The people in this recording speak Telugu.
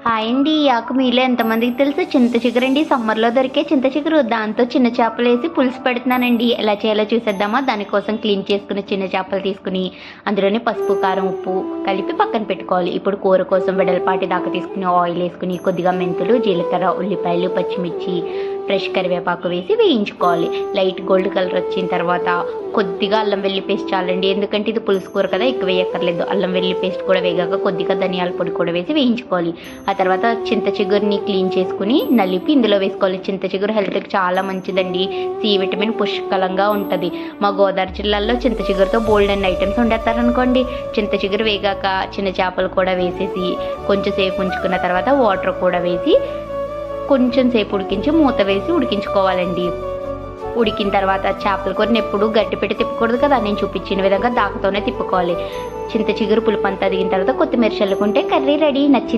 హాయ్ అండి. ఈ ఆకు మీలో ఎంతమందికి తెలుసు? చింత చిగురండి. సమ్మర్లో దొరికే చింత చిగురు. దాంతో చిన్న చేపలు వేసి పులుసు పెడుతున్నానండి. ఎలా చేయాలో చూసేద్దామా? దానికోసం క్లీన్ చేసుకున్న చిన్న చేపలు తీసుకుని అందులోనే పసుపు, కారం, ఉప్పు కలిపి పక్కన పెట్టుకోవాలి. ఇప్పుడు కూర కోసం వెడల్పాటి దాకా తీసుకుని ఆయిల్ వేసుకుని కొద్దిగా మెంతులు, జీలకర్ర, ఉల్లిపాయలు, పచ్చిమిర్చి, ఫ్రెష్ కరివేపాకు వేసి వేయించుకోవాలి. లైట్ గోల్డ్ కలర్ వచ్చిన తర్వాత కొద్దిగా అల్లం వెల్లి పేస్ట్ చాలండి. ఎందుకంటే ఇది పులుసు కూర కదా, ఎక్కువ వేయక్కర్లేదు. అల్లం వెల్లి పేస్ట్ కూడా వేగాక కొద్దిగా ధనియాల పొడి కూడా వేసి వేయించుకోవాలి. ఆ తర్వాత చింత చిగురిని క్లీన్ చేసుకుని నలిపి ఇందులో వేసుకోవాలి. చింత చిగురు హెల్త్కి చాలా మంచిదండి. సి విటమిన్ పుష్కలంగా ఉంటుంది. మా గోదావరి జిల్లాలో చింత చిగురుతో బోల్డ్ అన్ని ఐటమ్స్ వండేస్తారనుకోండి. చింత చిగురు వేగాక చిన్న చేపలు కూడా వేసేసి కొంచెం సేపు ఉంచుకున్న తర్వాత వాటర్ కూడా వేసి కొంచెం సేపు ఉడికించి మూత వేసి ఉడికించుకోవాలండి. ఉడికిన తర్వాత చేపల కూరని ఎప్పుడు గట్టి పెట్టి తిప్పకూడదు కదా, నేను చూపించిన విధంగా దాకతోనే తిప్పుకోవాలి. చింత చిగురు పులుపు అంతా దిగిన తర్వాత కొత్తిమీర చల్లుకుంటే కర్రీ రెడీ. నచ్చింది.